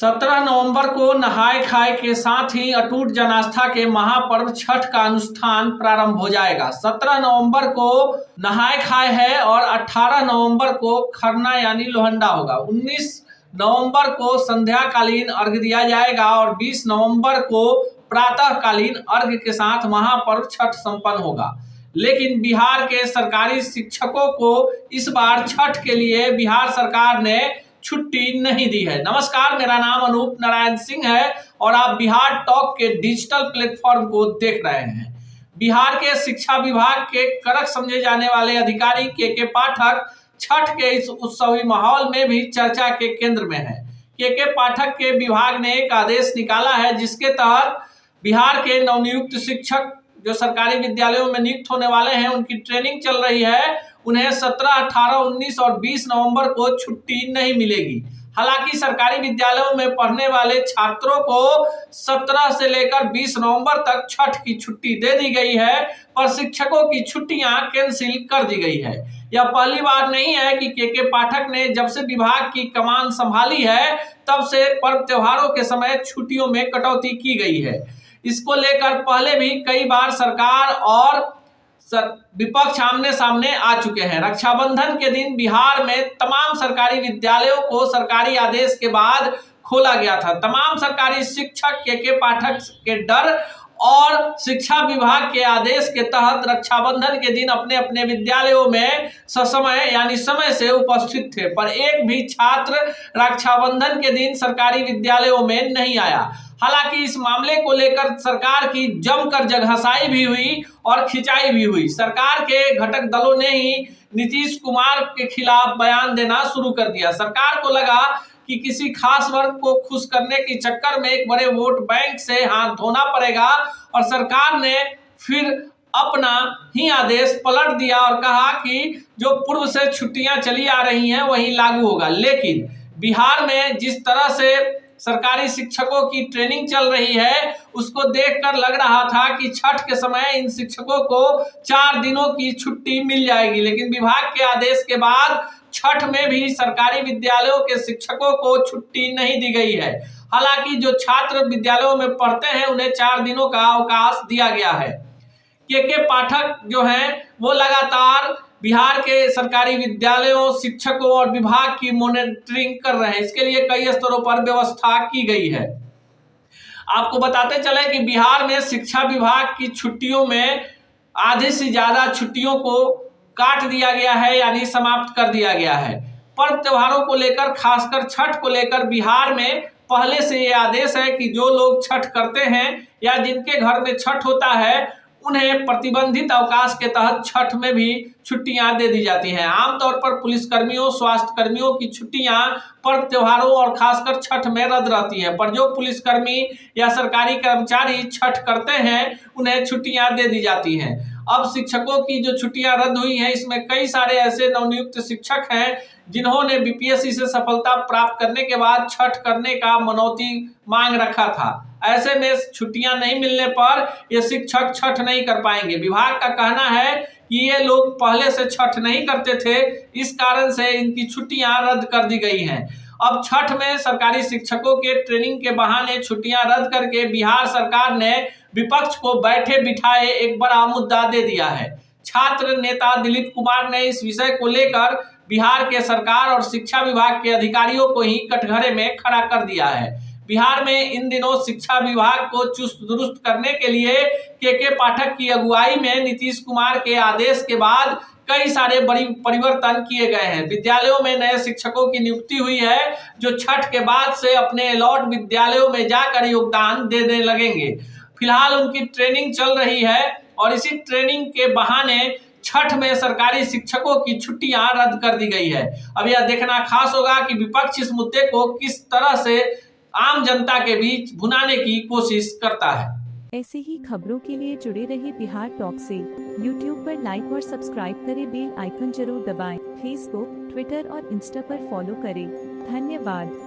17 नवंबर को नहाय खाए के साथ ही अटूट जन आस्था के महापर्व छठ का अनुष्ठान प्रारंभ हो जाएगा। 17 नवंबर को नहाय खाए है और 18 नवंबर को खरना यानी लोहंडा होगा। 19 नवंबर को संध्याकालीन अर्घ्य दिया जाएगा और 20 नवंबर को प्रातःकालीन अर्घ्य के साथ महापर्व छठ संपन्न होगा। लेकिन बिहार के सरकारी शिक्षकों को इस बार छठ के लिए बिहार सरकार ने छुट्टी नहीं दी है। नमस्कार, मेरा नाम अनूप नारायण सिंह है और आप बिहार टॉक के डिजिटल प्लेटफॉर्म को देख रहे हैं। बिहार के शिक्षा विभाग के कड़क समझे जाने वाले अधिकारी के पाठक छठ के इस उत्सवी माहौल में भी चर्चा के केंद्र में है। के पाठक के विभाग ने एक आदेश निकाला है जिसके तहत बिहार के नवनियुक्त शिक्षक जो सरकारी विद्यालयों में नियुक्त होने वाले हैं उनकी ट्रेनिंग चल रही है। उन्हें 17, 18, 19 और 20 नवंबर को छुट्टी नहीं मिलेगी। हालांकि सरकारी विद्यालयों में पढ़ने वाले छात्रों को 17 से लेकर 20 नवंबर तक छठ की छुट्टी दे दी गई है, पर शिक्षकों की छुट्टियां कैंसिल कर दी गई है। यह पहली बार नहीं है कि के पाठक ने जब से विभाग की कमान संभाली है तब से पर्व त्योहारों के समय छुट्टियों में कटौती की गई है। इसको लेकर पहले भी कई बार सरकार और विपक्ष आमने सामने आ चुके हैं। रक्षाबंधन के दिन बिहार में तमाम सरकारी विद्यालयों को सरकारी आदेश के बाद खोला गया था। तमाम सरकारी शिक्षक के पाठक के डर और शिक्षा विभाग के आदेश के तहत रक्षाबंधन के दिन अपने अपने विद्यालयों में ससमय यानी समय से उपस्थित थे, पर एक भी छात्र रक्षाबंधन के दिन सरकारी विद्यालयों में नहीं आया। हालांकि इस मामले को लेकर सरकार की जमकर जगहसाई भी हुई और खिंचाई भी हुई। सरकार के घटक दलों ने ही नीतीश कुमार के खिलाफ बयान देना शुरू कर दिया। सरकार को लगा कि किसी खास वर्ग को खुश करने के चक्कर में एक बड़े वोट बैंक से हाथ धोना पड़ेगा और सरकार ने फिर अपना ही आदेश पलट दिया और कहा कि जो पूर्व से छुट्टियां चली आ रही हैं वही लागू होगा। लेकिन बिहार में जिस तरह से सरकारी शिक्षकों की ट्रेनिंग चल रही है उसको देखकर लग रहा था कि छठ के समय इन शिक्षकों को 4 दिनों की छुट्टी मिल जाएगी, लेकिन विभाग के आदेश के बाद छठ में भी सरकारी विद्यालयों के शिक्षकों को छुट्टी नहीं दी गई है। हालांकि जो छात्र विद्यालयों में पढ़ते हैं उन्हें 4 दिनों का अवकाश दिया गया है। के पाठक जो हैं वो लगातार बिहार के सरकारी विद्यालयों, शिक्षकों और विभाग की मॉनिटरिंग कर रहे हैं। इसके लिए कई स्तरों पर व्यवस्था की गई है। आपको बताते चले कि बिहार में शिक्षा विभाग की छुट्टियों में आधे से ज्यादा छुट्टियों को काट दिया गया है यानी समाप्त कर दिया गया है। पर्व त्योहारों को लेकर, खासकर छठ को लेकर बिहार में पहले से ये आदेश है कि जो लोग छठ करते हैं या जिनके घर में छठ होता है उन्हें प्रतिबंधित अवकाश के तहत छठ में भी छुट्टियां दे दी जाती हैं। आमतौर पर पुलिसकर्मियों, स्वास्थ्य कर्मियों की छुट्टियां पर्व त्योहारों और खासकर छठ में रद्द रहती हैं, पर जो पुलिसकर्मी या सरकारी कर्मचारी छठ करते हैं उन्हें छुट्टियां दे दी जाती हैं। अब शिक्षकों की जो छुट्टियां रद्द हुई हैं इसमें कई सारे ऐसे नवनियुक्त शिक्षक हैं जिन्होंने बीपीएससी से सफलता प्राप्त करने के बाद छठ करने का मनौती मांग रखा था। ऐसे में छुट्टियां नहीं मिलने पर ये शिक्षक छठ नहीं कर पाएंगे। विभाग का कहना है कि ये लोग पहले से छठ नहीं करते थे, इस कारण से इनकी छुट्टियां रद्द कर दी गई हैं। अब छठ में सरकारी शिक्षकों के ट्रेनिंग के बहाने छुट्टियां रद्द करके बिहार सरकार ने विपक्ष को बैठे बिठाए एक बड़ा मुद्दा दे दिया है। छात्र नेता दिलीप कुमार ने इस विषय को लेकर बिहार के सरकार और शिक्षा विभाग के अधिकारियों को ही कटघरे में खड़ा कर दिया है। बिहार में इन दिनों शिक्षा विभाग को चुस्त दुरुस्त करने के लिए के पाठक की अगुवाई में नीतीश कुमार के आदेश के बाद कई सारे बड़ी परिवर्तन किए गए हैं। विद्यालयों में नए शिक्षकों की नियुक्ति हुई है जो छठ के बाद से अपने अलॉट विद्यालयों में जाकर योगदान देने लगेंगे। फिलहाल उनकी ट्रेनिंग चल रही है और इसी ट्रेनिंग के बहाने छठ में सरकारी शिक्षकों की छुट्टियां रद्द कर दी गई है। अब यह देखना खास होगा कि विपक्ष इस मुद्दे को किस तरह से आम जनता के बीच भुनाने की कोशिश करता है। ऐसे ही खबरों के लिए जुड़े रहिए बिहार टॉक से। यूट्यूब पर लाइक और सब्सक्राइब करें, बेल आइकन जरूर दबाएं। फेसबुक, ट्विटर और इंस्टा पर फॉलो करें। धन्यवाद।